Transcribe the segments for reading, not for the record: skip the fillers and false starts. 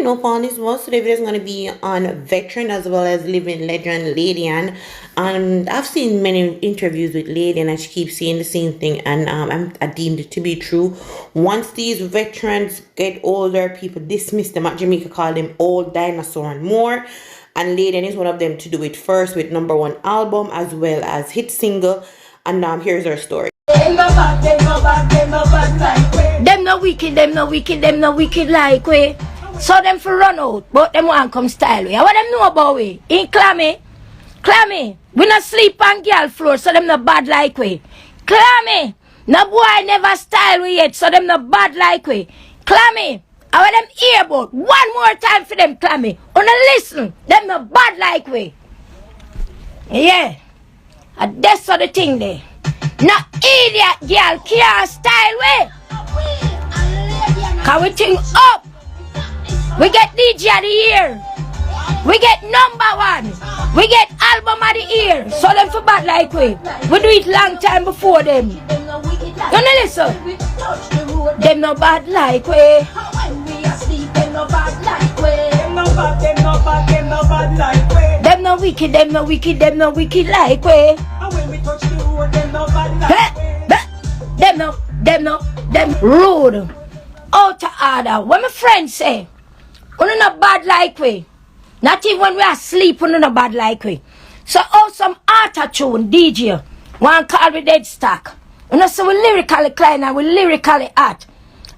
Only1Empo on this one. So the video is going to be on veteran as well as living legend Lady Ann. I've seen many interviews with Lady Ann and she keeps saying the same thing, and I deemed it to be true. Once these veterans get older, people dismiss them. At Jamaica call them old dinosaur and more. And Lady Ann is one of them to do it first with #1 album as well as hit single. And here's her story. Them no wicked, them no wicked, them no wicked like we. So them for run out, but them want come style we. What them know about we? In clammy, we not sleep on girl floor, so them not bad like we. Clammy, no boy never style we yet, so them not bad like we. Clammy, I want them hear about one more time for them clammy. Wanna listen, them not bad like we. Yeah, and that's the thing there. No idiot girl can't style we. Cause we think up. We get DJ of the year. We get #1. We get album of the year. So them for bad like we. We do it long time before them. Don't listen. Them no bad like we. Them no wicked, them no wicked, them no wicked like we. Them rude. Out of order. What my friends say, we're not bad like we. Not even when we are asleep, we're not bad like we. So some auto-tune DJ one call with dead stock. You know, so we lyrically clean and we lyrically art.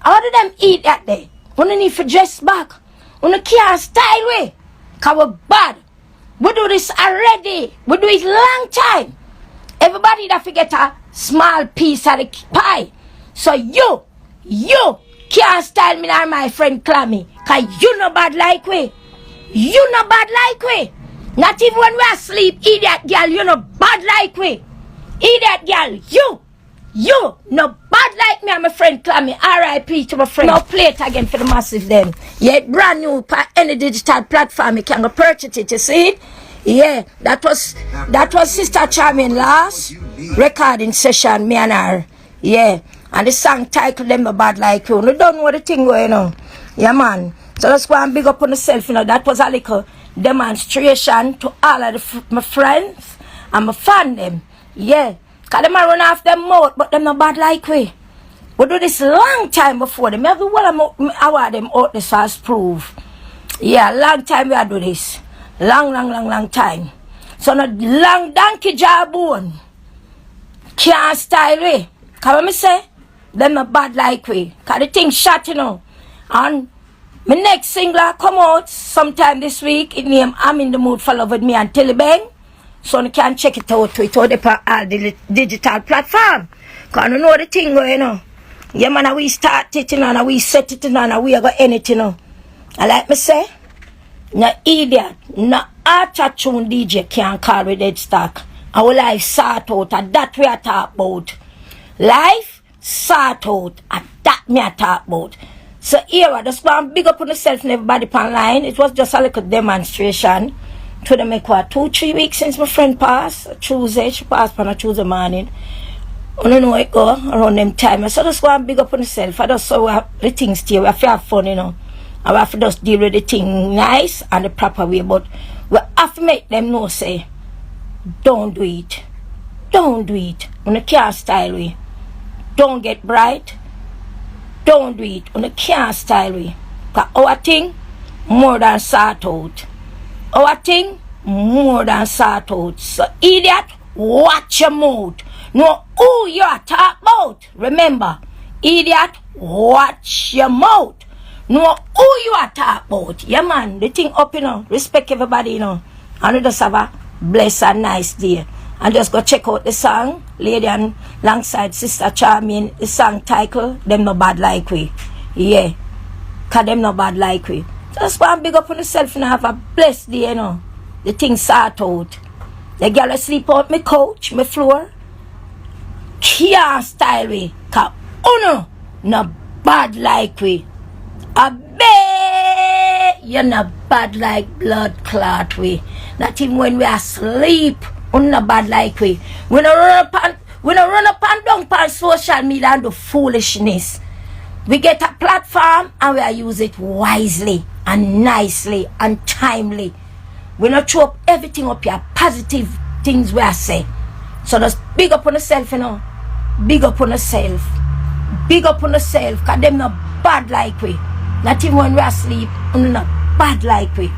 How do them eat that day? We don't need to dress back. We don't care style we. Cause we're bad. We do this already. We do it long time. Everybody that forget a small piece of the pie. So you can't style me or my friend Clammy. Cause you no bad like we. You no bad like we. Not even when we asleep, idiot girl, you no bad like we. Idiot girl, you no bad like me and my friend Clammy. R.I.P. to my friend. Now play it again for the massive then. Yeah, brand new for any digital platform. You can go purchase it, you see it? Yeah, that was Sister Charming last recording session, me and her. Yeah. And the song title them no bad like you. You don't know what the thing going on. Yeah man. So let's go and big up on yourself, you know. That was a little demonstration to all of my friends and my fan them. Yeah. Cause them a run off them mouth, but them no bad like we. We do this long time before them. Every one of them out this as proof. Yeah, long time we do this. Long time. So no long donkey jawbone can't style we. Cause when me say, them not bad like we. Cause the thing shot, you know. And my next single come out sometime this week. It name I'm in the mood for love with me and Tilly Bang. So you can check it out to it all the digital platform. Cause you know the thing going on. Yeah man, we start it, you know, and we set it, you know, and we got anything, you know. And like me say, no idiot, no auto-tune DJ can't call with dead stock. Our life sort out, and that we are talk about. Life sort out, and that me I talk about. So here, I just want to big up on yourself and everybody online. It was just a little demonstration. To the make what 2-3 weeks since my friend passed. Tuesday, she passed on a Tuesday morning. I don't know how it go around them time. So I just want to big up on yourself. I just saw the things still. We have to have fun, you know. I have to just deal with the thing nice and the proper way. But we have to make them know, say, don't do it. Don't do it. On a car style way. Don't get bright. Don't do it. On a car style way. Because our thing, more than sort out. Our thing, more than sort out. So idiot, watch your mouth. Know who you are talking about. Remember, idiot, watch your mouth. Know who you are talking about. Yeah man, the thing up, you know. Respect everybody, you know. And we just have a blessed and nice day. And just go check out the song, Lady Ann alongside Sister Charming. The song title, Them No Bad Like We. Yeah. Cause them no bad like we. Just go and big up on yourself and have a blessed day, you know. The thing sort out. The girl sleep out my couch, my floor. Can't style we. Cause no bad like we. I bet you're not bad like blood clot we. Not even when we are asleep. Not bad like we. We don't run up and down on social media and do foolishness. We get a platform and we use it wisely and nicely and timely. We not throw up everything up here, positive things we are say. So just big up on yourself, you know. Big up on yourself. Big up on yourself, because them not bad like we. Not even when we are asleep, not bad like we.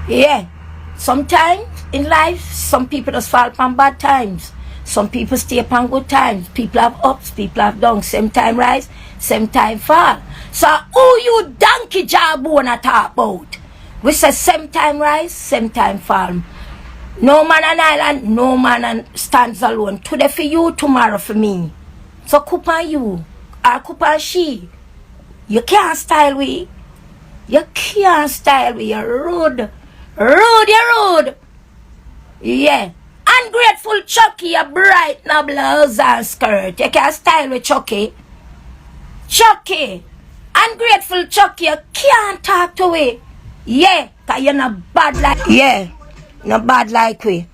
Yeah. Sometimes in life, some people just fall upon bad times. Some people stay upon good times. People have ups, people have downs. Same time rise, same time fall. So who you donkey job wanna talk about? We say same time rise, same time fall. No man an island, no man stands alone. Today for you, tomorrow for me. So coop on you, or coop on she. You can't style we. You can't style we. You're rude. Rude, you're rude. Yeah. Ungrateful Chucky, a bright no blouse and skirt. You can't style with Chucky. Chucky. Ungrateful Chucky, you can't talk to we. Yeah, because you're not bad like. Yeah, not bad like we.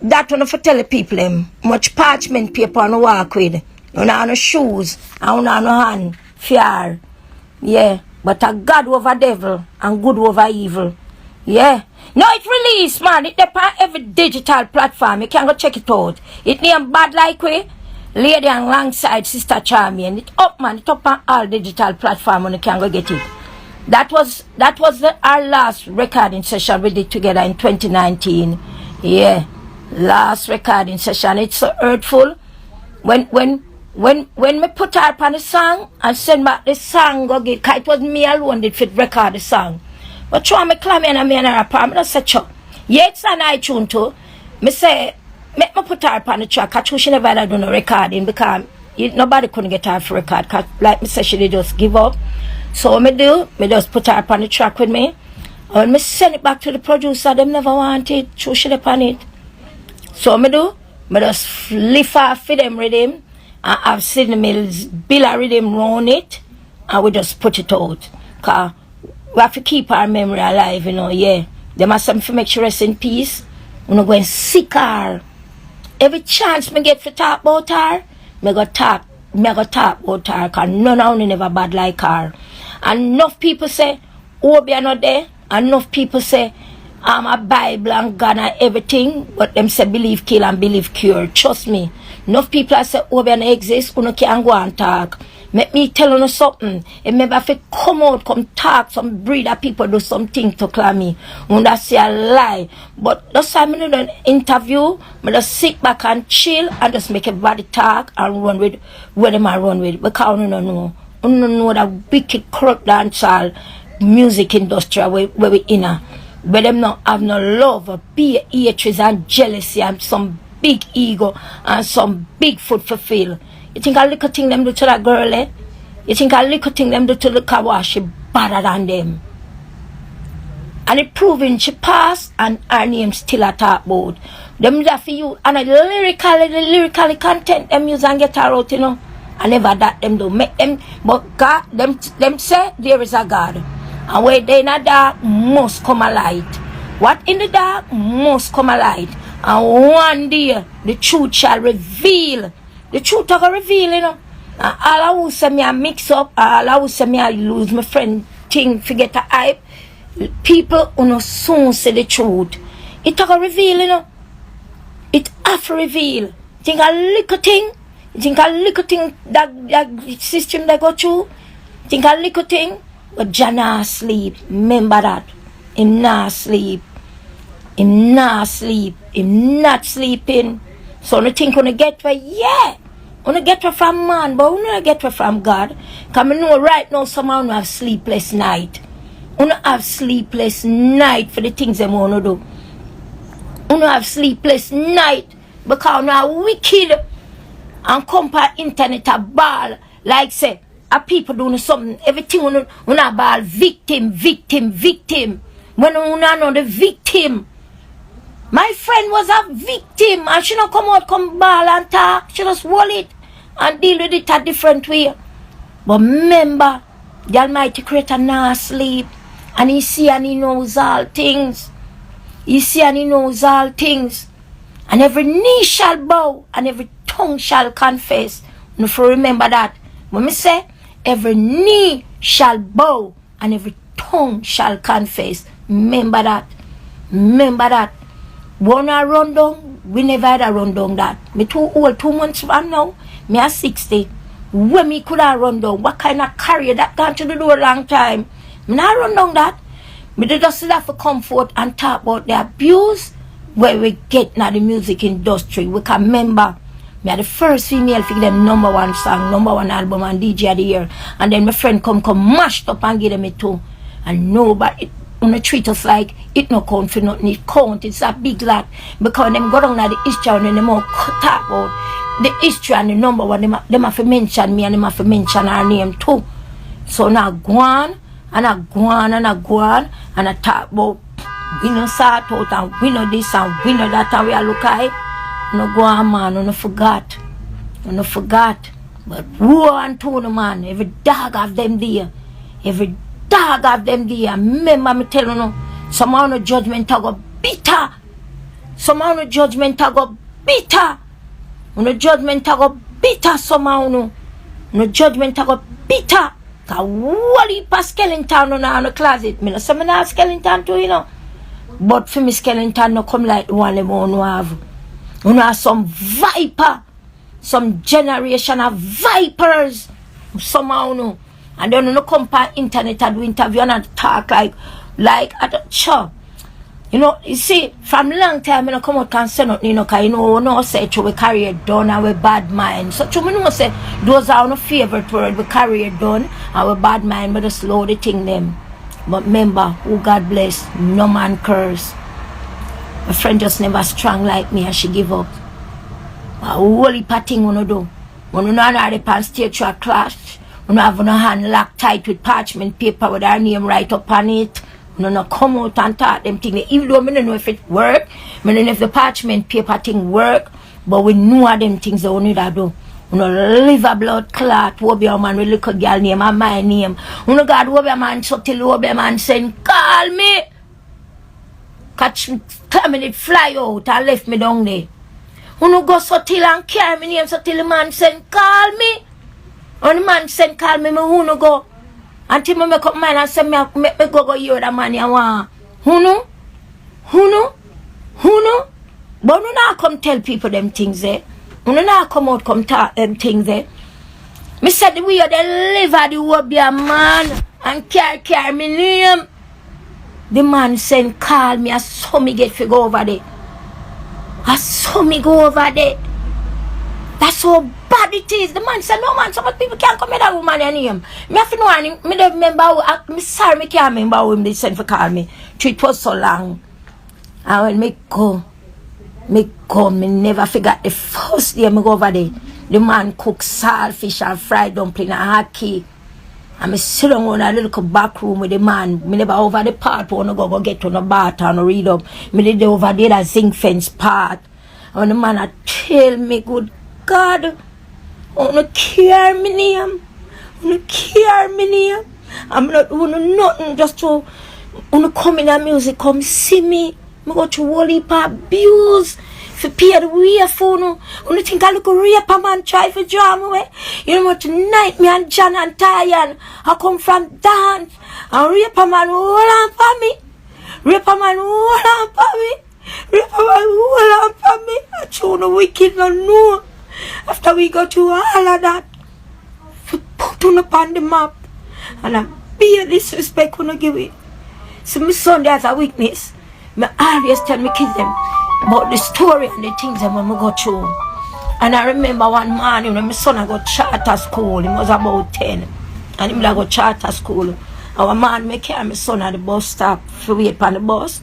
That one for tell the people them much parchment paper on the walk with. You know no shoes, and no hand, fear. Yeah, but a God over devil and good over evil. Yeah. No, it release, man. It depends on every digital platform. You can go check it out. It name Bad Like We, Lady and Alongside Sister Charmian. It up, man. It up on all digital platform and you can go get it. That was our last recording session we did together in 2019. Yeah. Last recording session. It's so hurtful. When me put her up on the song and send back the song go get, cause it was me alone that fit record the song. But try me climb in and me and her apart. I say, Chuck. Yeah, it's an iTunes too. Me say, make me put her up on the track. Cause she never had done no recording because nobody couldn't get her for record. Cause like me say, she did just give up. So what me do, me just put her up on the track with me. And me send it back to the producer. Them never want it. True she up on it. So what me do, me just lift off for them rhythm. And have Sidney Mills bill a rhythm round it. And we just put it out. Cause we have to keep our memory alive, you know, yeah. They must have to make sure rest in peace. We're not going sick her. Every chance me get to talk about her, me go talk about her, because none of them never bad like her. And enough people say, Obi are not there. And enough people say, I'm a Bible and God and everything, but them say believe kill and believe cure. Trust me. Enough people say Obi and exist, you can't go and talk. Make me tell you something. If maybe if I come out, come talk, some breeder people do something to claim me. And that's say a lie. But that's why I do an interview, I just sit back and chill and just make everybody talk and run with where them are run with. Because you don't know. You don't know that wicked corrupt dancehall music industry where we in a. Where them not have no love or be hatred and jealousy and some big ego and some big foot for feel. You think a little thing them do to that girl, eh? You think a little thing them do to the Kawa, she better than them. And it proving she passed and her name still a talk about. Them that for you and the lyrical content them use and get her out, you know. I never that them do make them, but God them say there is a God. And where they in the dark must come a light. What in the dark must come a light. And one day the truth shall reveal. The truth will reveal, you know. And all I will say me I mix up, all I will say me I lose my friend thing, forget the hype. People who no soon say the truth. It will reveal, you know. It have to reveal. Think a little thing. You think a little thing that system they go through. Think a little thing. But Jah not sleep. Remember that. Him not sleep. Him not sleep. Him not sleeping. So you think you get where? Yeah. You get where from man, but you don't get where from God. Because I know right now someone have sleepless night. You have sleepless night for the things they want to do. You have sleepless night because you are wicked and compare internet a ball. Like say, a people doing something, everything you know ball victim. When you know the victim. My friend was a victim and she don't come out, come ball and talk. She just hold it and deal with it a different way. But remember, the Almighty Creator now sleep and He see and He knows all things. He see and He knows all things. And every knee shall bow and every tongue shall confess. You have to remember that. When I say, every knee shall bow and every tongue shall confess. Remember that. Remember that. Wanna run down? We never had a run down that. Me too old, 2 months from now. Me are 60. When me could have run down? What kind of career that gone to the door a long time? Me not run down that. Me just have to come forth and talk about the abuse where we get now the music industry. We can remember me are the first female for them #1 song, #1 album and DJ of the year. And then my friend come mashed up and give them it too. And nobody wanna treat us like it no count for nothing. It count. It's a big lot. Because them go down to the history and them all talk about the history and the #1. Them have to mention me and them have to mention our name too. So now go on and I go on and I go on and I talk about we no sort out and we know this and we know that and we are look at it. No go on, man, no forgot. No forgot. But war and tune, man. Every dog of them there. Every dog of them there. Remember me tell you, some of the judgment I go bitter. Some of the judgment I go bitter. No judgment I go bitter, some of no judgment I go bitter. Cause what heap of skeleton on the closet. Me no say me not skeleton too, you know. But for me skeleton no come like the one them no have. You know some viper. Some generation of vipers. Somehow no. And then you come on internet and do interview and talk like I don't sure. You know, you see, from long time, I come out and say nothing, you know, because you know, no say, we carry it done and we bad mind. So, you know, say, those are our favorite word, we carry it done and we bad mind, but just slow the thing them. But remember, who God bless, no man curse. My friend just never strong like me and she give up. But whole heap of thing you do. When you know how the pan stage to a clash, when you have no hand locked tight with parchment paper with our name right up on it, no come out and talk them things. Even though I don't know if it work, I don't know if the parchment paper thing work, but we know how them things that we need to do. We know liver blood clot, who be a man with little girl name and my name. We know God who be a man so till who be a man saying, call me. Catch me, climb it fly out and left me down there. We know go so till and carry me name so till the man saying, call me. And the man saying, call me, who no go. Until me make up mine and say, me go hear the man you want. Who know? But you not come tell people them things there. You not come out come talk them things there. Me said the way you deliver the word be a man and carry me name. The man saying, call me, I saw me get to go over there. I saw me go over there. That's how bad it is. The man said, no man, so much people can't come in that woman and him. Me have to know, and me don't remember how, me sorry, me can't remember how him they sent for call me. It was so long. And when me go, me never forgot the first day me go over there. The man cook saltfish and fried dumpling and hot cake. And me sit down in a little back room with the man. Me never over the part where I go get on the bath and read up. Me did over there that zinc fence part. And the man a tell me, good God, I don't care me name. I'm not doing nothing just to come in the music, come see me. I go to all heap of abuse. For pay the way phone. You think I look a rape man try for drama away? You know what tonight me and John and Tyan I come from dance and rape man hold on for me. I told the wicked no know. After we go to all of that, put on upon the map and I be a disrespect when I give it. So my son there's a weakness. I always tell my kids them about the story and the things that when we go through. And I remember one morning when my son I go charter school, he was about 10. And him I go charter school. Our man me carry my son at the bus stop to wait on the bus.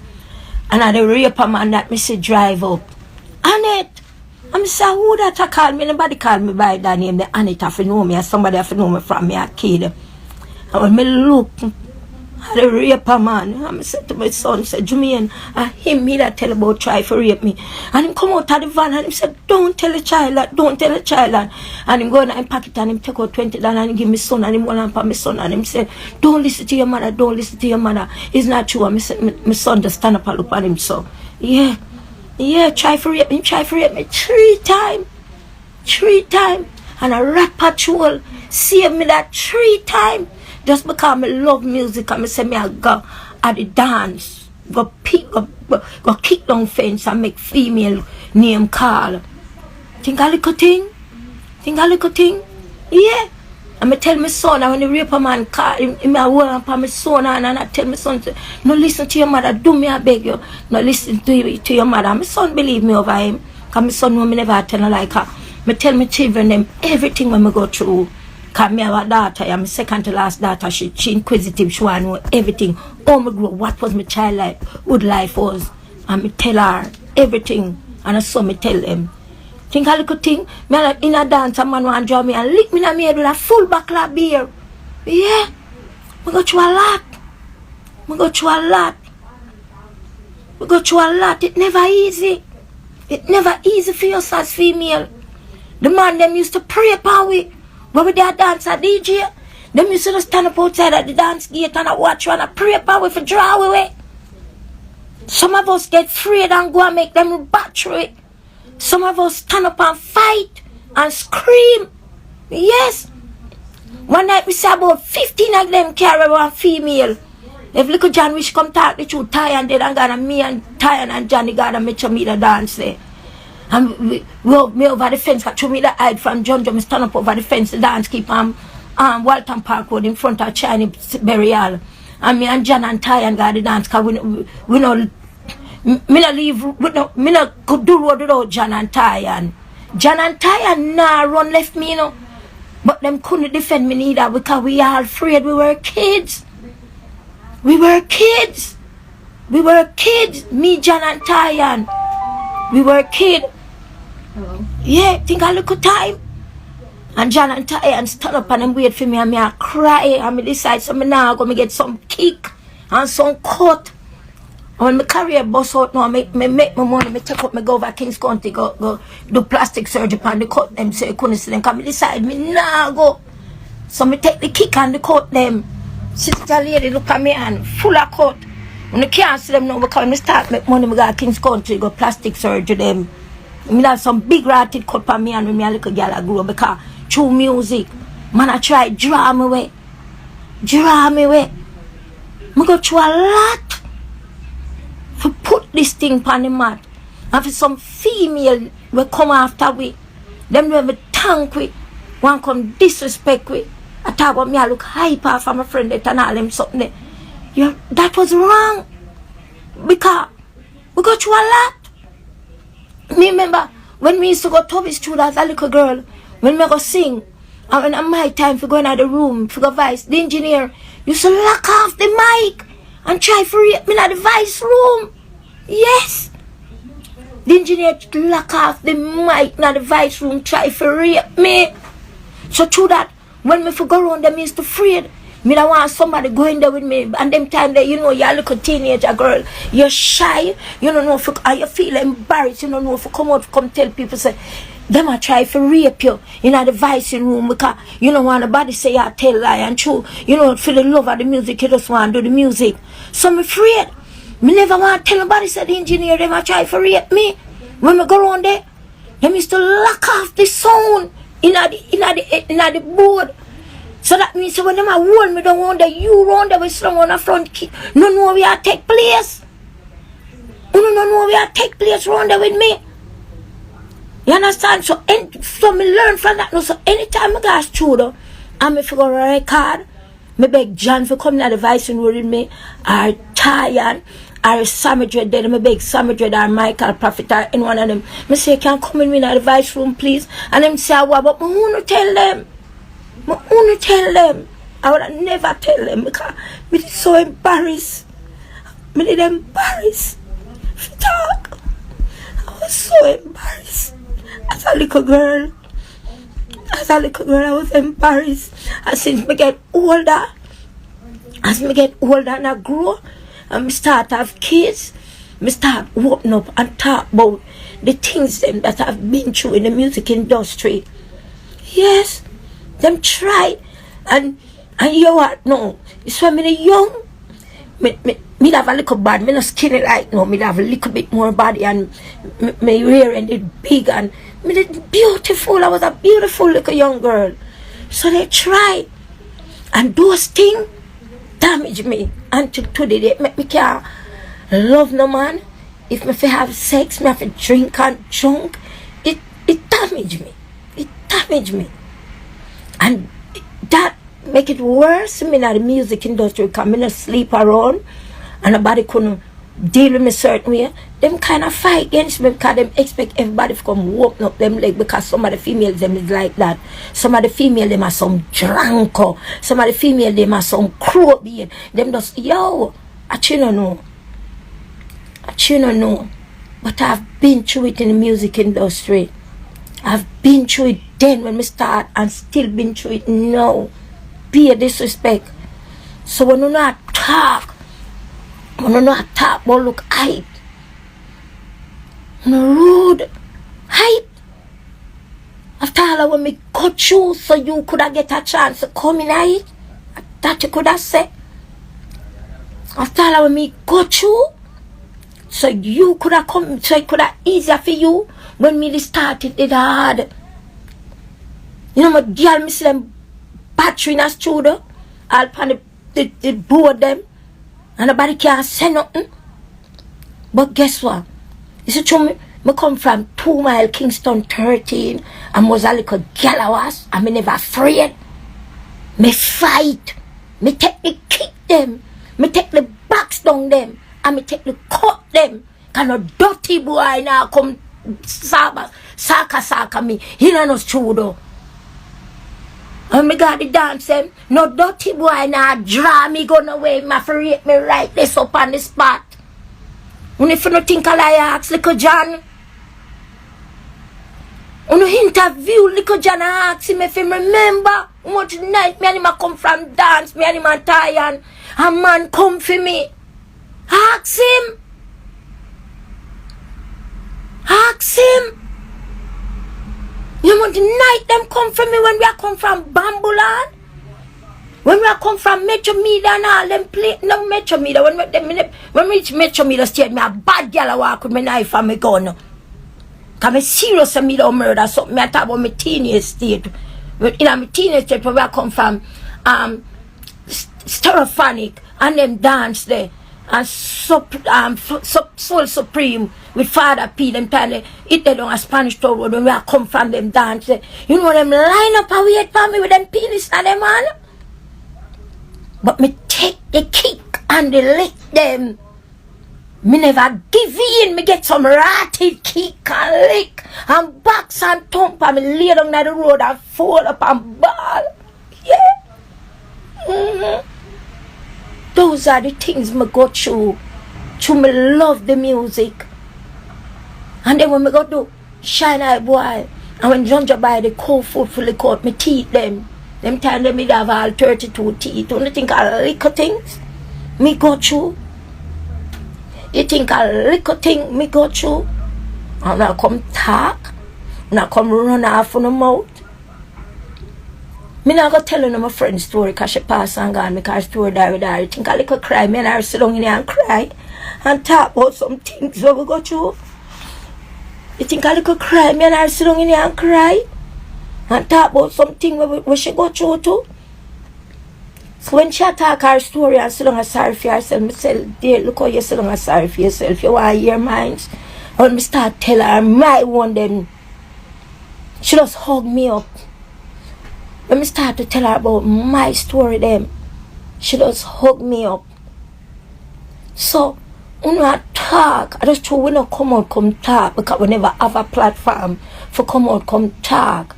And I the raper man that me say drive up. Annette! I'm saying who that I call me? Nobody call me by that name. The Annette have to know me and somebody have to know me from me a kid. And when me look at the raper man, I said to my son, said, Jumian, him me that tell about try for rape me. And him come out of the van and he said, don't tell a child that. And him go in his pocket and him take out $20 and he give me son and him go on for my son and him said, don't listen to your mother. It's not true. And I said, my son just stand up and look at him so. Yeah, try for rape me 3 times. And a rat patrol save me that 3 times. Just because I love music and I say me I go at the dance. Go kick down fence and make female name call. Think a little thing? Think a little thing? Yeah. And I tell my son, when the rape a man call him, I hold up on my son and I tell my son, no listen to your mother, do me I beg you. No listen to your mother. And my son believe me over him. Because my son know me never tell her like her. I tell my children them everything when I go through. Because me have a daughter, I'm my second to last daughter, she inquisitive, she want to know everything. How I grow, what was my child life, what life was. And I tell her everything. And I saw me tell them. Think a little thing, me like in a dance, a man want to draw me and lick me in the head with a full bottle of beer. Yeah, I go through a lot. I go through a lot. I go through a lot. It never easy. It never easy for us as female. The man them used to pray upon we. When we did dance at DJ, them used to stand up outside at the dance gate and watch and pray upon we for draw away. Some of us get afraid and go and make them back through it. Some of us stand up and fight and scream. Yes. One night we saw about 15 of them carry one female. If little John wish come talk the truth, Ty and dead and gone and me and Ty and Johnny got and make sure me the dance there. And me over the fence, got to me the hide from John. Me stand up over the fence, the dance keep Walton Park Road in front of Chinese burial. And me and John and Ty and got the dance because we know. Me no leave, me no could do road without John and Ty. John and Ty nah run left me, you know. But them couldn't defend me neither because we all afraid. We were kids. We were kids. We were kids. Me, John and Ty. We were kids. Hello. Yeah, think a little time. And John and Ty stand up and them wait for me and me I cry. And me decide so me now go me get some kick and some cut. When my career bust out now, make my money, me take up me go over Kings County, go do plastic surgery and the cut them so you couldn't see them. Cause me decide me nah go. So me take the kick and the cut them. Sister lady look at me and full of cut. When I can't see them now because me start make money, me go to Kings Country, go plastic surgery them. Me have some big ratted cut for me and when me a little girl I grew up because through music, man I try draw me away. Draw me away. Me go through a lot. To put this thing on the mat. And for some female will come after we. Them will be tank we. One come disrespect we. I talk about me, I look hyper for my friend that and all them something. That was wrong. Because we go through a lot. Me remember when we used to go to his school as a little girl, when we go sing, and when it's my time for going out the room, for go vice, the engineer used to lock off the mic and try to rape me in the vice room. Yes. The engineer lock off the mic in the vice room, try to rape me. So through that, when me for go around, them used to afraid. Me don't want somebody going there with me. And them time that you know you're a little teenager girl, you're shy, you don't know if you feel embarrassed, you don't know if you come out, come tell people say, them I try to rape you in the vicing room because you don't want nobody say you tell lie and true. You know, for the love of the music, you just want to do the music. So I'm afraid. Me never want to tell nobody say the engineer them I try to rape me. When we go around there, them used to lock off the sound in the board. So that means when them a hold me down on the you round there with strong on the front key. No know we are take place. No know we are take place round there with me. You understand? So me learn from that. No, so anytime I go to studio and me figure a record, me beg John for come to the voice and with me, or Tyan, or Sammy Dread, then me beg Sammy Dread or Michael Prophet or any one of them. Me say, can come in the voice room, please? And them say, what? But I want to tell them. I want to tell them. I would never tell them because me is so embarrassed. Me did embarrassed to talk. I was so embarrassed. As a little girl, I was embarrassed. And since me get older, and I grow, and I start to have kids, I start open up and talk about the things them that I've been through in the music industry. Yes, them try, and you know what? No, it's when me young, me have a little body, me not skinny like no, me have a little bit more body and me rear ended big and me did beautiful. I was a beautiful little young girl. So they try. And those things damage me. Until today, they make me can't love no man. If me fi have sex, me have to drink and drunk. It damage me. It damage me. And that make it worse me in the music industry because me not sleep around and nobody couldn't deal with me certain way. Them kind of fight against me because them expect everybody to come open up them leg because some of the females them is like that. Some of the female them are some drunko. Some of the female them are some crow being. Them just, yo, I don't know. I don't know. But I've been through it in the music industry. I've been through it then when we start and still been through it now. Be a disrespect. So when you not talk, but look hype. No rude hype. After all when me cut you so you could have get a chance to come in it. That you could have said. After all when me cut you so you could have come, so it could have easier for you when me started it hard. You know my girl me see them battery in a studio, all pan the board them, and nobody can say nothing. But guess what? You see, me come from 2 Mile, Kingston 13, and was a little girl I was, and me never afraid. Me fight. Me take the kick them. Me take the box down them. And me take the cut them. Cause no dirty boy now come saka me. He no studio. And me got the dance them. No dirty boy now draw me gun away. Me afraid me right this up on the spot. And if you don't think I ask little John. When you interview little John, I ask him if he remember how much night me and him come from dance, me and him and tie a man come for me. Ask him. Ask him. You want the night them come for me when we are come from Bambuland? When we are come from Metro Media and all them play, no Metro Media, when we reach Metro Media state, me a bad girl I walk with my knife and my gun. Because me serious and me don't murder something. I talk about my teenage state. In my teenage state, where I come from, Stereophonic and them dance there. And Soul Supreme with Father P, them time they eat them on a Spanish town road when we come from them dance there. You know them line up and wait for me with them penis and them man. But me take the kick and the lick them. Me never give in. Me get some ratty kick and lick and box and thump and me lay down on the road and fall up and ball. Yeah. Those are the things me go through. Me love the music. And then when me go to Shine Eye Boy, and when Junja buy the cold food for the coat, me teeth them. Them time them me have all 32 teeth. Don't you think I little things me go through? You think a little thing me go through? And I come talk, and I come run off on the mouth. Me not go tell you my friend's story because she passed and gone because her story die with her. You think a little cry, me and her sit down in here and cry and talk about some things that we go through? You think a little cry, me and her sit down in here and cry and talk about something where she go through too? So when she talk her story and sit down and sorry for herself, me say, dear, look how you sit down and sorry for yourself. You want to hear mine? When me start tell her my one them, she just hug me up. When me start to tell her about my story them, she just hug me up. So when I talk, I just try we not come out come talk because we never have a platform for come out come talk.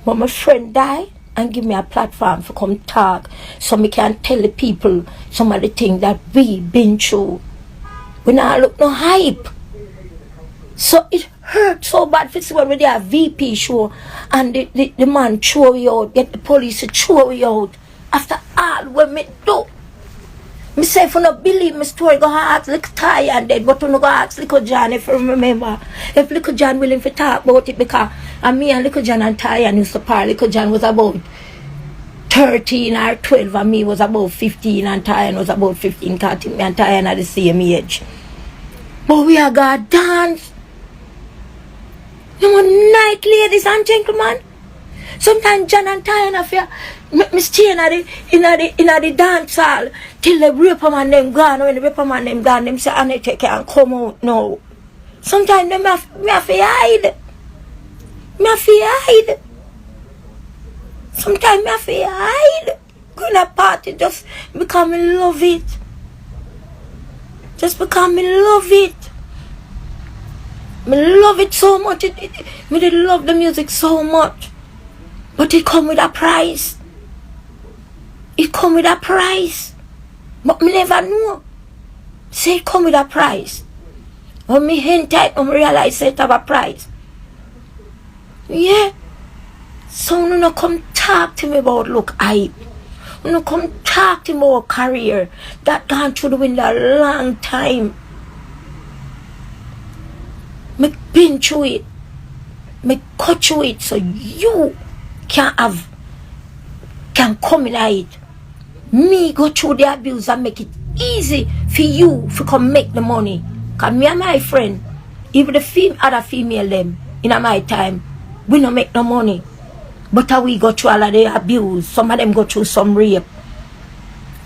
But my friend die and give me a platform for come talk so me can tell the people some of the things that we been through. We not look no hype. So it hurt so bad for see when we did a VP show and the man throw me out, get the police to throw me out. After all what me do. Me say if you not believe my story, go ask little Ty and dead, but you no go ask little John if you remember. If little John willing to talk about it because me and little John and Ty used to par. Little John was about 13 or 12 and me was about 15 and Ty was about 15 because I think me and Ty are the same age. But we are gonna dance. You know, night, ladies and gentlemen. Sometimes John and Ty and affair make me stay in the dance hall till the raper man them gone. When the raper man them gone, them say Annette can't come out now. Sometimes me have to hide. Me have to hide. Sometimes me have to hide. Go to a party just because me love it. Just because me love it. Me love it so much. Me did love the music so much. But it come with a price. It come with a price. But me never know. Say it come with a price. When me hint it, I realize it have a price. Yeah. So no come talk to me about look hype. No come talk to me about career that gone through the window a long time. Me been through it. Me cut through it so you can come in it. Me go through the abuse and make it easy for you to come make the money. Cause me and my friend, even the other female them in my time, we don't make no money. But how we go through all of the abuse, some of them go through some rape.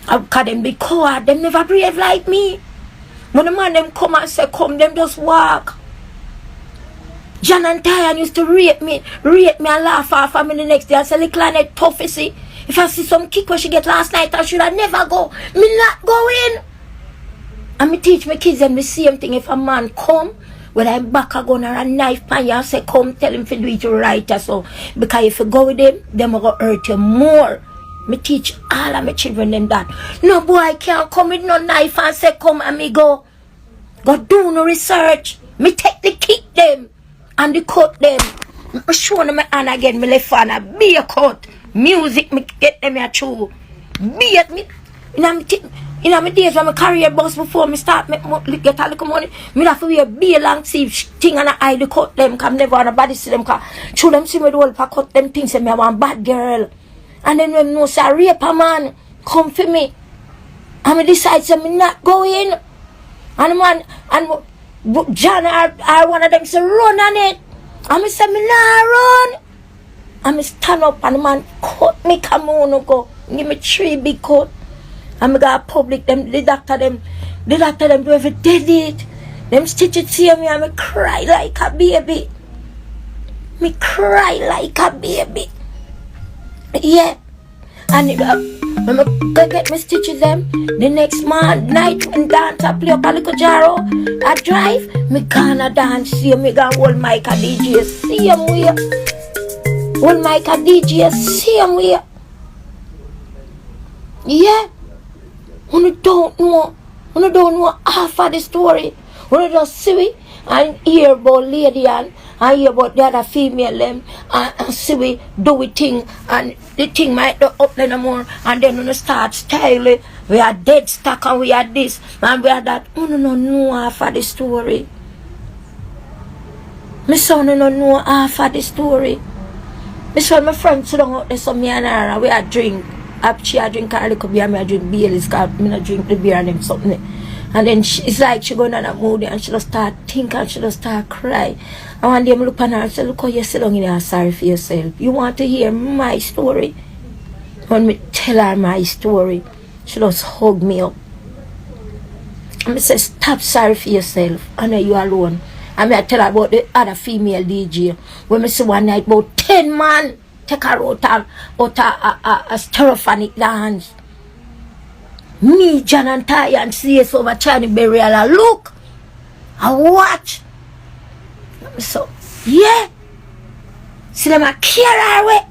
Cause them be coward, them never brave like me. When the man them come and say come, them just walk. John and Tyan used to rape me and laugh off of me the next day and say, little Annette tough, you see. If I see some kick where she get last night, I should have never go. Me not going. And me teach my kids them the same thing. If a man come, when I'm back a gun or a knife pan you and say, come, tell him to do it right or so. Because if you go with them will hurt you more. Me teach all of my children them that. No boy can't come with no knife and say, come and me go. Go do no research. Me take the kick them. And the cut them. I show them my hand again, me left hand, a beer cut. Music, me get them here too. Beat me. In my days when my career boss before me start get a little money, me have to wear beer long sleeve thing and I hide the cut them, cause never nobody see them, cause show them see me the whole pack cut them things and me I want bad girl. And then when no say a raper man come for me. And me decide say me not going. And man, and John or one of them say run on it. And me say me nah run. And me stand up and the man cut me come on go. Give me 3 big cut. And me got public them the doctor them do every did it. Them stitch it see me and me cry like a baby. Me cry like a baby. Yeah. And when I go get my stitches them, the next night when dance I play up a little jarro, I drive, me gonna dance, see me gonna hold mic a DJ, see him where. Hold mic a DJ, see him where. Yeah. When you don't know half of the story. When you just see it and hear about lady and hear about the other female them and see we do it thing and the thing might do up then more and then when you start styling, we are dead stock and we are this and we are that. You don't know half of the story. My son don't know half of the story. My son, my friend sit down out there so me and her we are drink. She a drink a little beer, me a drink Baileys, because me not drink the beer and them something. And then it's like she going on a mood and she just start think and she just start cry. And one day I look at her and say, look how you sit down in there sorry for yourself. You want to hear my story? When me tell her my story, she just hug me up. And me say, stop sorry for yourself. I know you alone. And me I tell her about the other female DJ. When me see one night about 10 man take her out a stereophonic dance. Me, John and Ty and CS over China Burial. I look. I watch. So, yeah. See them a care her way.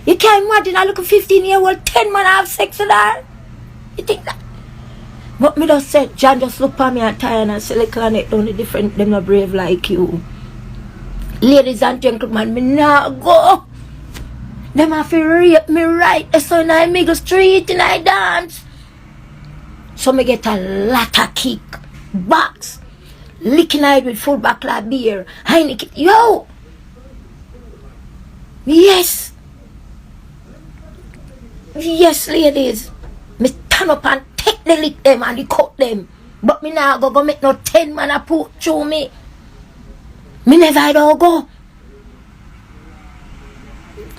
You can't imagine I look a 15-year-old 10 man have sex with her. You think that? But me just said, John just look at me and Ty and say, little Annette, only different, them not brave like you. Ladies and gentlemen, me not go. Them have to rape me right. So I me go street and I dance. So me get a lot of kick. Box. Licking eyed with full back like beer. Heineken. Yo! Yes. Yes, ladies. Me stand up and take the lick them and the cut them. But me now go make no 10 man a put through me. Me never don't go.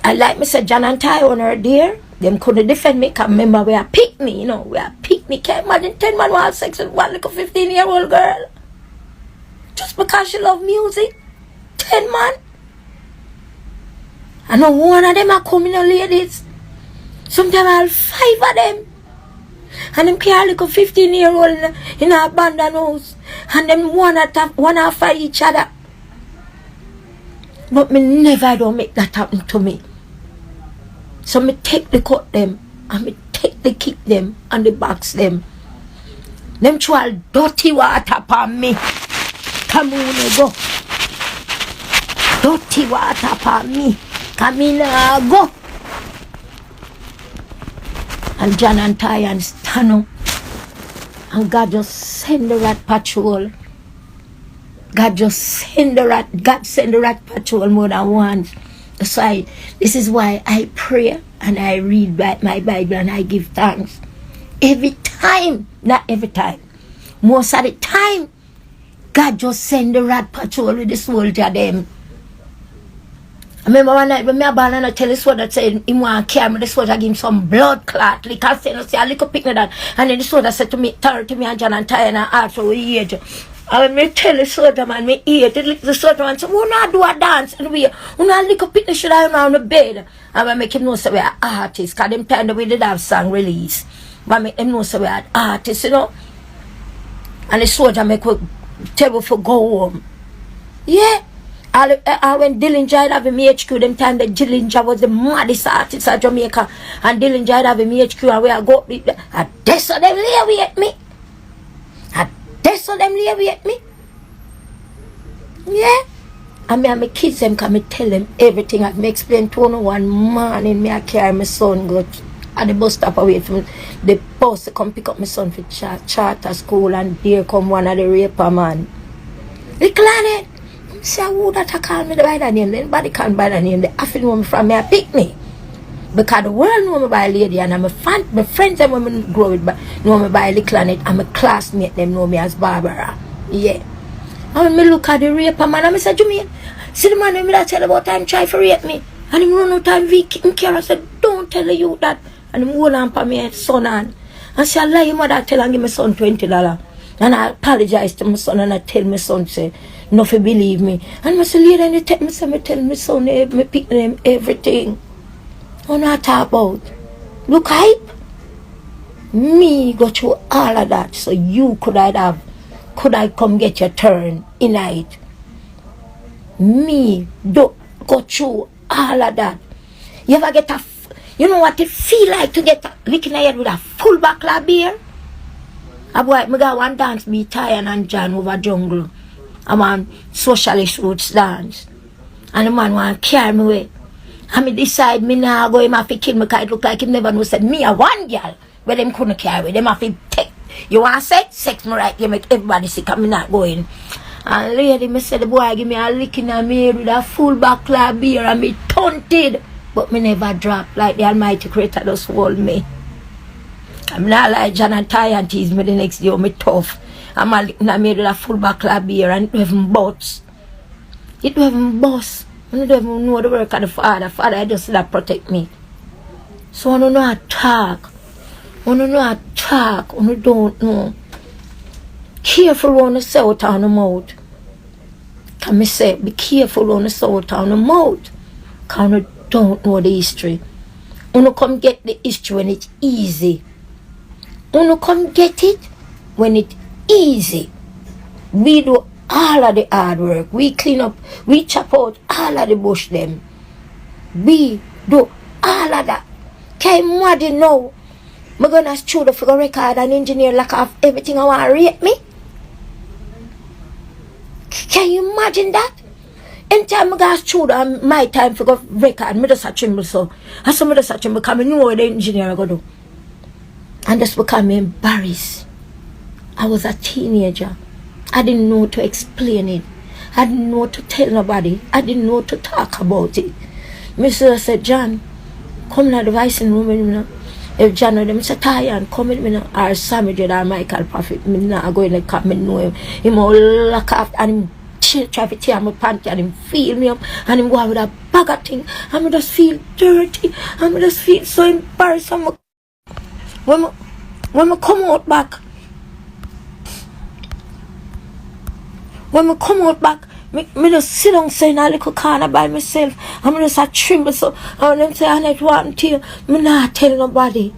I like me say John and Ty on her there. Them couldn't defend me. Cause remember we are pick me, you know. We are pick me. Can't imagine 10 man who have sex with one little 15-year-old girl. Just because she love music. 10 man. I know one of them are coming ladies. Sometimes I'll 5 of them. And them carry like a 15-year-old in a abandoned house. And them one after each other. But me never don't make that happen to me. So me take the cut them. And me take the kick them. And the box them. Them throw dirty water upon me. Come on, go. Dirty water upon me. Come in, go. And John and Ty and stand up. And God just send the rat patrol. God send the rat patrol more than once. That's why, this is why I pray and I read my Bible and I give thanks. Every time, not every time, most of the time, God just send the rat patrol with the soldier them. I remember one night when I born and I tell the soldier said he want to carry me, the soldier give him some blood clot. Like I said, I little picnic that. And then the soldier said to me, turn to me and John and Ty and I asked for age. And when I tell the soldier man, me age, the soldier man said, we not do a dance. And we not little picnic should I on the bed. And I make him know so we are artists. Because them time that we did have song release. But I make him know so we are artists, you know. And the soldier make a table for go home. Yeah. I when Dillinger have him HQ, them time that Dillinger was the maddest artist of Jamaica. And Dillinger have him HQ and we are go. And that's so them lay with me. And that's so them lay with me. Yeah. And me and my kids them come and tell them everything. I me explain to one morning me I carry my son go at the bus stop away from the bus to come pick up my son for charter school, and there come one of the raper man. The clanet. Say who that I call me by that name? Anybody can't by that name. They have to know me from me and pick me. Because the world know me by a lady and I'm a fan. My friends them when I grow with know me by a little clanet, and my classmate them know me as Barbara. Yeah. And when I look at the raper man, I said, Jermaine, see the man when I tell about time try to rape me. And him run out time him care. I said, don't tell you that. And him hold on for me son on. And say, I lie him mother tell and give my son $20. And I apologize to my son and I tell my son, say, no for believe me. And I say, later and tell me, say, me tell my son, me pick them everything. What I talk about? Look hype. Me go through all of that so you could I come get your turn in night. Me do go through all of that. You ever get you know what it feel like to get licking a head with a full bottle of beer? I got one dance be Tyan and John over jungle. I'm on socialist roots dance. And the man want to carry me away. And me decide me now go him have to kill me because it look like him never know said me a one girl where them couldn't carry. Them have to take. You want sex? Sex me right. You make everybody sick and me not going. And lady me said the boy give me a licking and me with a full bottle of beer and me taunted. But me never drop like the Almighty Creator just hold me. I'm not like John and Ty and tease me the next day, me tough. I'm a made with a full bottle of beer and it don't even butts. It don't even bust. I don't even know the work of the Father. Father just that protect me. So I don't know how to talk. I don't know how to talk. I don't know. Careful when you say out on the mouth. Can me say, be careful when you say out on the mouth. Because you don't know the history. You come get the history when it's easy. You come get it when it's easy. We do all of the hard work. We clean up. We chop out all of the bush them. We do all of that. Can you imagine now? I'm going to studio for a record and engineer like off everything I want to rate me? Can you imagine that? Anytime I go to studio and my time for go record, I just a tremble so. And some of us a tremble because I know what the engineer I go do. And just become embarrassed. I was a teenager. I didn't know to explain it. I didn't know to tell nobody. I didn't know to talk about it. Mr. said, John, come to the voicing room with me. If John or them say, Tyan, come with me. Or Sammy Jed or Michael Prophet. I'm not going to come and know him. He will lock off and him try to tear my panty and him feel me up. And him go out with a bag of thing. And I just feel dirty. And I just feel so embarrassed. When I come out back, me just sit down so in a little corner by myself. And I just a tremble so. And them say, Annette, what happened to you? Me not tell nobody.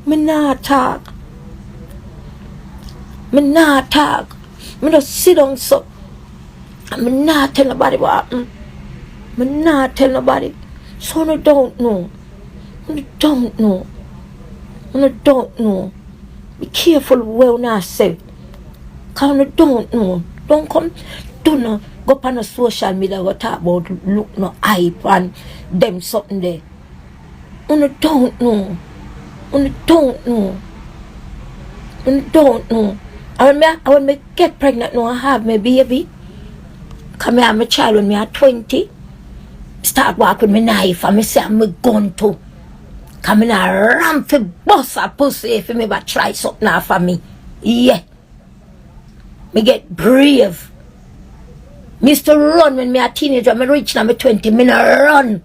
Me not talk. Me just sit down so. And me not tell nobody what happened. Me not tell nobody. So I don't know. I don't know. Be careful what I say. Because I don't know. Don't come. Don't know. Go up on the social media go talk about look no hype and them something there. I don't know. And when I get pregnant now, I have my baby. Come here, my child when I 20. Start walk with my knife and I say I'm a gun too. Come in a ramp for bust a pussy if you ever try something now for me. Yeah. Me get brave. Me used to run when me a teenager. Me reach now me 20. Me no run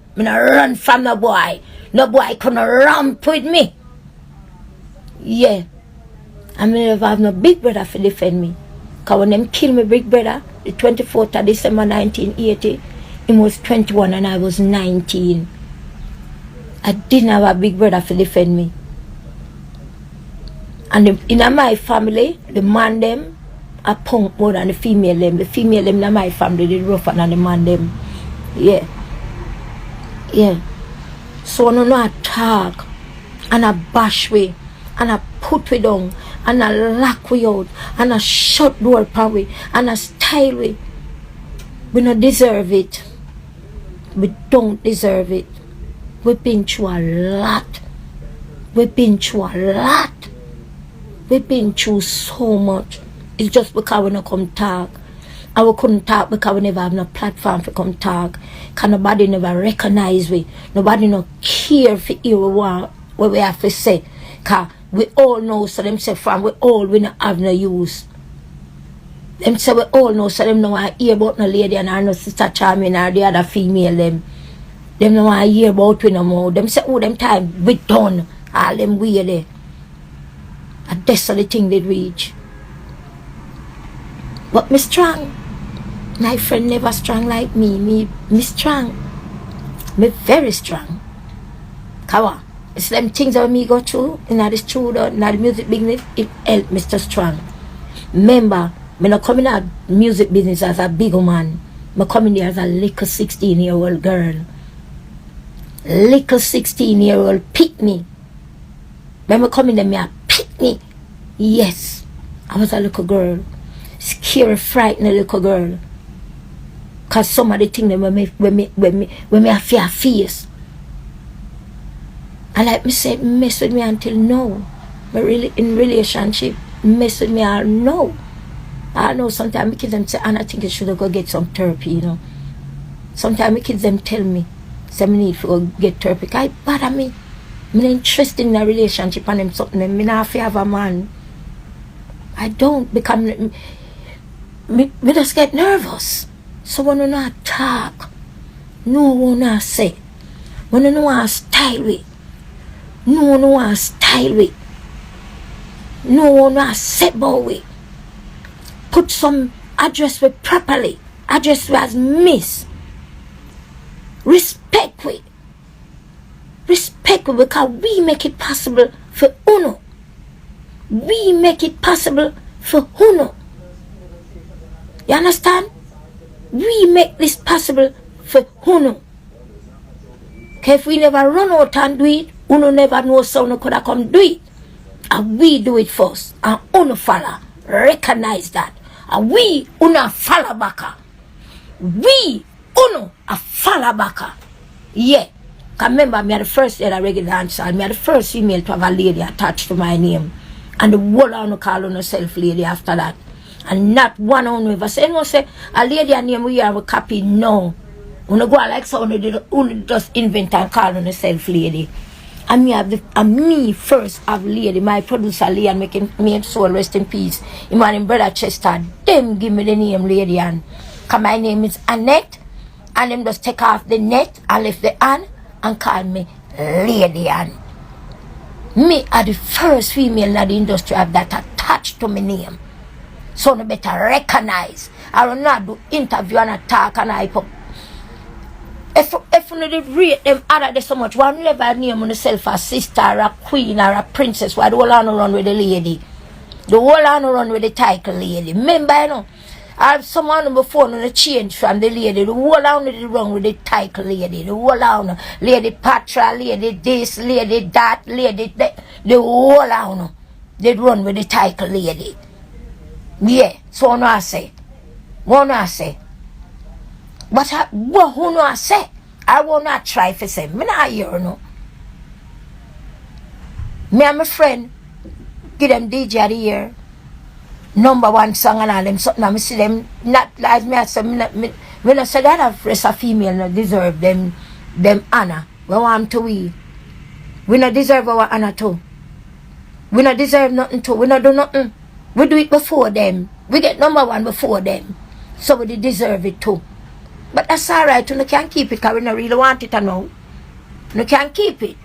from no boy. No boy couldn't ramp with me. Yeah. And me never have no big brother to defend me. Because when them kill my big brother, the 24th of December 1980, he was 21 and I was 19. I didn't have a big brother to defend me. And in my family, the man them a punk more than the female them. The female them in my family, they rougher than the man them. Yeah. So I don't know I talk and I bash we and I put we down and I lock we out and I shut door upon we and I style we. We don't deserve it. We don't deserve it. We've been through a lot. We've been through so much. It's just because we don't come talk. And we couldn't talk because we never have no platform to come talk. Because nobody never recognize we. Nobody no care for hear what we have to say. Because we all know, so them say from we all we not have no use. Them say we all know, so them know I hear about no lady and no sister charming or the other female them. Them know I hear about we no more. Them say, oh, them time we done. All them way there. And that's the thing they reach. But me strong. My friend never strong like me. Me strong. Me very strong. Kawa. It's them things that me go through. In the studio, in the music business, it helped me to strong. Remember, me not coming out music business as a big man. Me coming there as a little 16-year-old girl. Little 16-year-old pick me. When me coming there, me a pick me. Yes, I was a little girl. Scary, frightened little girl. Cause some of the things that when me a fear face. And like me said, mess with me until now. Me really in relationship, mess with me all now. I know sometimes my kids them say, and I think I should go get some therapy, you know. Sometimes my kids them tell me, say me need to go get therapy. Cause it bother me. I'm not interested in a relationship and them something. I'm not afraid of a man. I don't become. Me just get nervous. So when I not talk, no one not say. When I know I style with, no one I style with. No one I set about with. Put some address with properly. Address with as miss. Respect with. Respect with because we make it possible for uno. We make it possible for uno. You understand? We make this possible for uno. Okay, if we never run out and do it, uno never know so uno could have come do it. And we do it first. And uno follow. Recognize that. And we uno follow back. We uno a follow back. Yeah. Because remember, me are the first lady regular dancer. Me are the first female to have a lady attached to my name. And the whole of call on herself lady after that. And not one on ever say, no, say, a lady and name we have a copy. No. When you go like so, you just invent and call on herself lady. And me first have lady, my producer Lee and making me soul rest in peace. Him and brother Chester, them give me the name lady and cause my name is Annette And them just take off the net and lift the hand and call me Lady Ann. Me are the first female in the industry of that attached to my name. So no better recognize. I will not do interview and attack and hype up. If you did rate them other so much, one never name on yourself a sister or a queen or a princess, why the whole on run with the lady? The whole on run with the title lady. Remember, you know, I have someone before no change from the lady. The whole on did run with the title lady. The whole on lady Patra, lady this, lady that, lady that. The whole on they run with the title lady. Yeah, so no I say. What no I say. But who no I say? I will not try to say. Me not hear no. Me and my friend give them DJ of the year. #1 song and all them something. I see them not like me. I say me not say that a female not deserve them honor. We want to we not deserve our honor too. We not deserve nothing too. We not do nothing. We do it before them. We get #1 before them. So we deserve it too. But that's alright. We can't keep it because we don't really want it now. We can't keep it.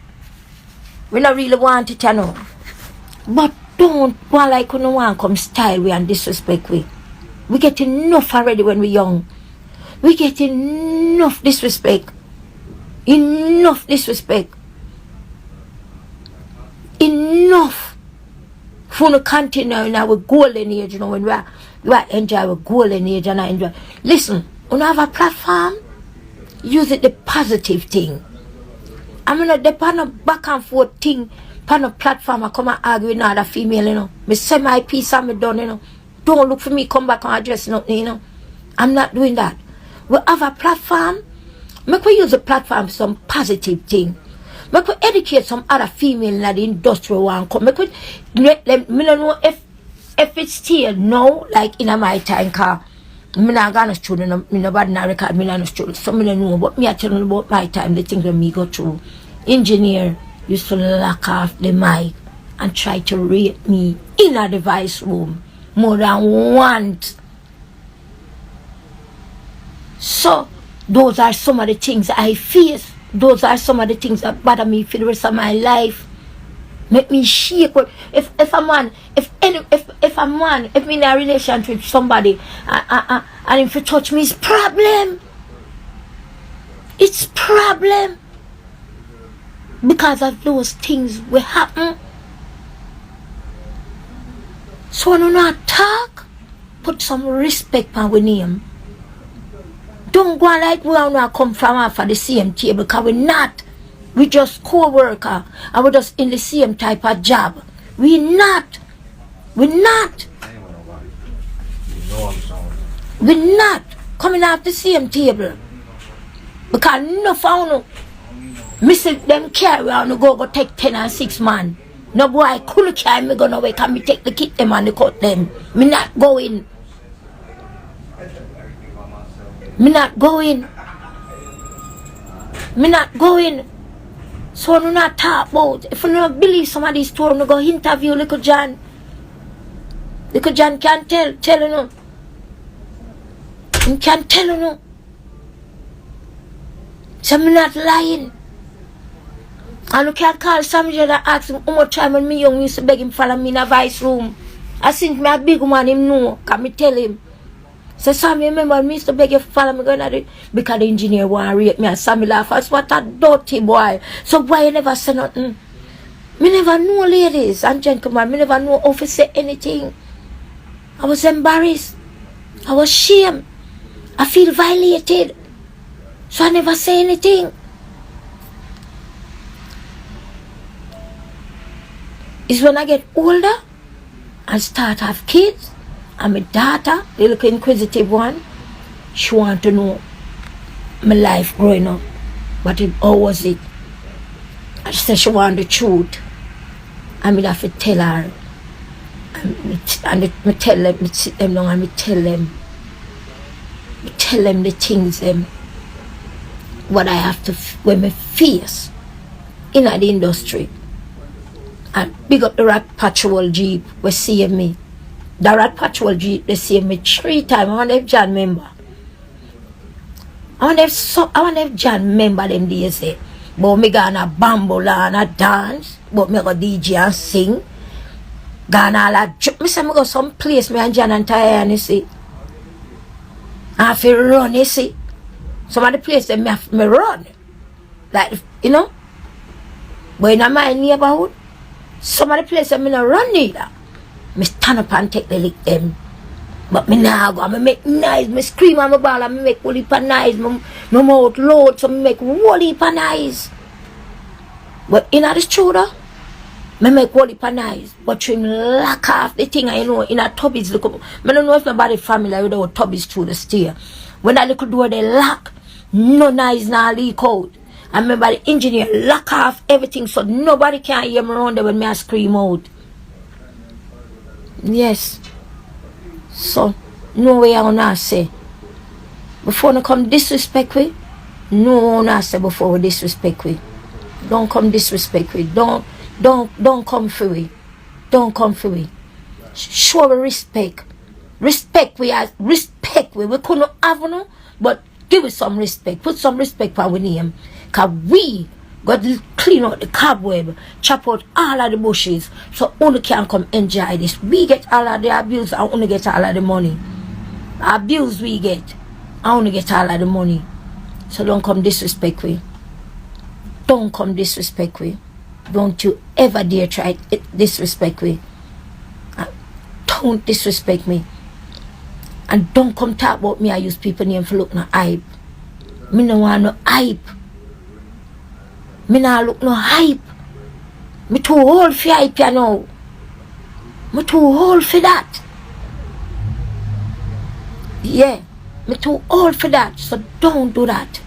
We don't really want it now. But don't go like we don't want come style we and disrespect we. We get enough already when we're young. We get enough disrespect. Enough disrespect. Enough. For no continue in our golden age, you know, when we enjoy our golden age and I enjoy. Listen, when you have a platform, use it the positive thing. I mean, the pan of back and forth thing, pan of platform, I come and argue with another female, you know. Me say my piece and me done, you know. Don't look for me, come back and address nothing, you know. I'm not doing that. We have a platform, make we use the platform for some positive thing. Make we educate some other female in the industry one come. Make we let them, me don't know if it's still no, like in my time car. Me not gonna student, me nobody not record, me not student. So me don't know, but me I tell you about my time, the things that me go through. Engineer used to lock off the mic and try to rate me in a device room more than once. So those are some of the things I face. Those are some of the things that bother me for the rest of my life. Make me shake. If a man, if me in a relationship with somebody and if you touch me, it's problem. It's problem. Because of those things will happen. So when you not talk, put some respect on our name. Don't go like we want to come from off of the same table because we're not. We just co-worker and we're just in the same type of job. We're not. We're not. We're not coming off the same table. Because no found Missing them carry on to go take 10 and 6 man. No boy couldn't carry me gonna wake and me take the kit them and the cut them. Me not going. Me not going. Me not going. So no not talk about. If you don't believe some of these stories, no go interview little John. Little John can't tell you no. He can't tell you no. So me not lying. And you can't call somebody that ask him how much time when me young used to beg him follow me in a vice room. I think me a big man him know, can me tell him. So Sammy remember me used to beg you follow me gonna do it because the engineer want to rate me and Sammy laugh. That's what a dirty boy. So why you never say nothing? Me never know, ladies and gentlemen, me never know how to say anything. I was embarrassed. I was ashamed. I feel violated. So I never say anything. It's when I get older and start to have kids, and my daughter, the little inquisitive one, she want to know my life growing up. How was it? And she said she want the truth. And I have to tell her. And I tell them, I sit them down and I tell them the things what I have to, when I face in the industry. And big up the Rat Patrol Jeep, we see me. The Rat Patrol Jeep, they see me 3 times. I wonder if John remember. I wonder if John remember them days there. But me gonna bamble and a dance, but me go DJ and sing. Gonna all a me say me go some place me and John and Taya, you see. I have to run, you see. Some of the places me run. Like, you know. But in my neighborhood, some of the places me not run neither. Me stand up and take the lick them. But me now go, me make noise, me scream on my ball and me make whole heap of noise. My mouth load, so me make whole heap of noise. But in the shoulder, me make whole heap of noise. But trim lock off the thing, you know, in a tubbies, look up. I don't know if nobody familiar with how tubbies through the stair. When that little door they lock, no noise now leak out. I remember the engineer lock off everything so nobody can hear me around there when me scream out. Yes. So, no way I wanna say. Before you come disrespect we, no one wanna say before we disrespect we. Don't come disrespect we. Don't come for we. Don't come for we. Show we respect. Respect we as respect we. We couldn't have no, but give us some respect. Put some respect for our name. Cause we got to clean out the cobweb, chop out all of the bushes, so only can come enjoy this. We get all of the abuse, I only get all of the money. Abuse we get, I only get all of the money. So don't come disrespect we. Don't come disrespect we. Don't you ever dare try disrespect me. Don't disrespect me. And don't come talk about me. I use people name for look no hype. Me no want no hype. Me not look no hype. Me too old for hype, you know. Me too old for that. Yeah, me too old for that. So don't do that.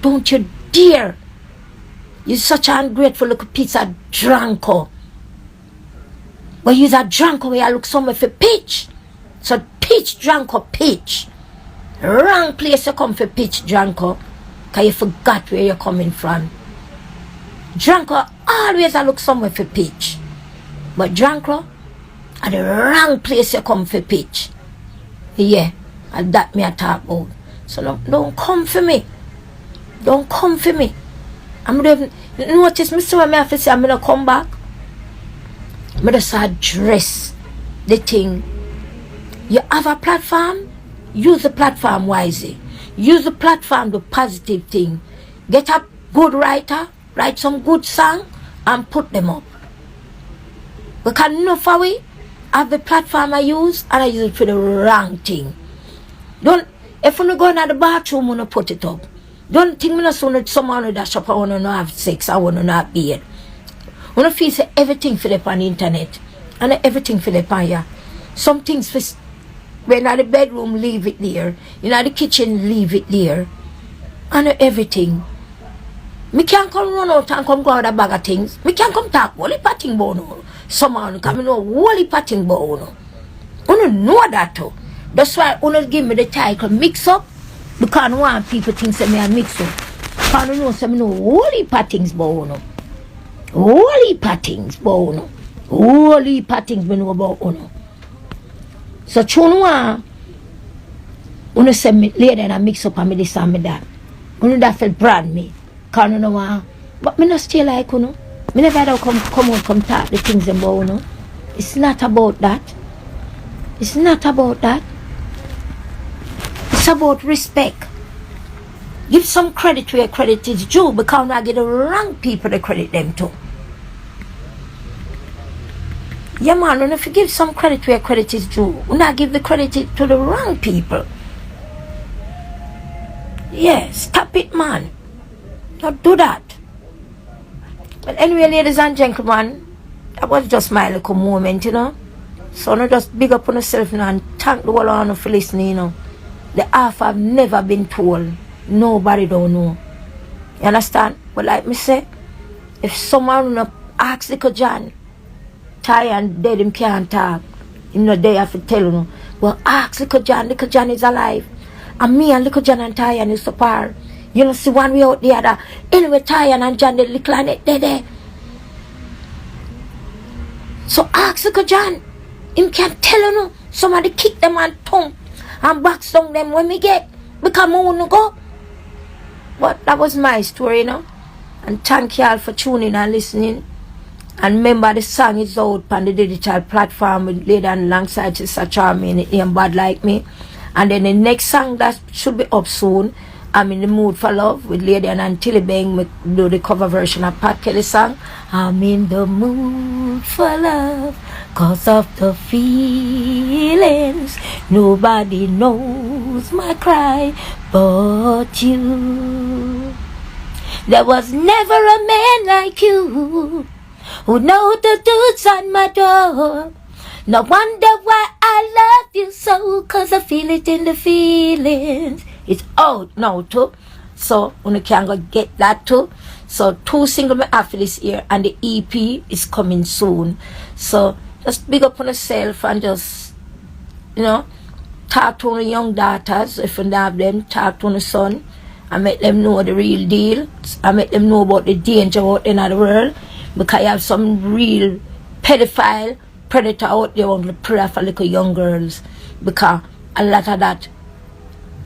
Don't you dare. You're such an ungrateful little piece of drunko. But you're a drunko where you look somewhere for pitch. So pitch, drunko, pitch. Wrong place you come for pitch, drunko. Because you forgot where you're coming from. Drunko always look somewhere for pitch. But drunko, at the wrong place you come for pitch. Yeah, and that me I talk about. So don't come for me. Don't come for me. I'm going to notice me so I have to say I'm going to come back. I'm going to address the thing. You have a platform, use the platform wisely. Use the platform to positive thing. Get a good writer, write some good song, and put them up. Because enough of we have the platform I use, and I use it for the wrong thing. Don't, if you go in the bathroom, you put it up. Don't think me not soon someone that shop I wanna not have sex, I wanna not be it. Wanna feel say everything for the on the internet. And everything for the on ya. Some things for when at the bedroom leave it there. In the kitchen leave it there. And everything. Me can't come run out and come go out a bag of things. Me can't come talk wholly patting bono. Someone come know wholly patting bono. You know that too. That's why you give me the title mix up. Because I want people think say me a mix up. Because I know say me know holy pattings bono. Holy pattings bono. Holy pattings me know about uno. So chunwa uno say me later and I mix up and me this and me that. Uno that feel brand me. Because I know want. But me not stay like uno. Me never had come out come talk the things about uno. It's not about that. It's not about that. It's about respect. Give some credit where credit is due because I get the wrong people to credit them to. Yeah man, and if you give some credit where credit is due, you not give the credit to the wrong people. Yeah, stop it man. Don't do that. But anyway, ladies and gentlemen, that was just my little moment, you know. So no just big up on yourself now and thank the whole of for listening, you know. The half I've never been told. Nobody don't know. You understand? But like me say, if someone asks little John, Ty and dead him can't talk. You know they have to tell you. Well ask little John is alive. And me and little John and Ty and is apart. You know see one way out the other. Anyway Ty and John the little and they there. So ask little John. Him can't tell you no. Somebody kick them and tongue. And box down them when we get. Because I want to go. But that was my story, you know. And thank you all for tuning and listening. And remember, the song is out on the digital platform with Lady and alongside Sister Charming and Bad Like Me. And then the next song that should be up soon, I'm in the mood for love with Lady and Tilly Bang. We do the cover version of Pat Kelly's song. I'm in the mood for love, cause of the feelings. Nobody knows my cry but you. There was never a man like you who know the dudes on my door. No wonder why I love you so, cause I feel it in the feelings. It's out now too, so you can go get that too. So 2 singles me have for this year, and the EP is coming soon. So just big up on yourself and just, you know, talk to the young daughters if you don't have them. Talk to the son and make them know the real deal. I make them know about the danger out in the world, because you have some real pedophile predator out there on the prayer for little young girls, because a lot of that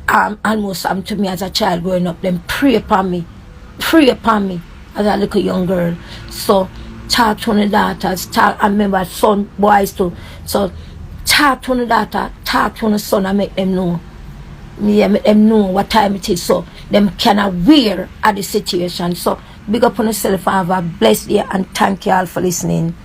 almost happened to me as a child growing up. Them pray upon me as a little young girl. So talk to the daughters, talk, I remember son, boys too. So talk to the daughter, talk to the son and make them know. Yeah, make them know what time it is, so them can aware of the situation. So big up on yourself and have a blessed day, and thank you all for listening.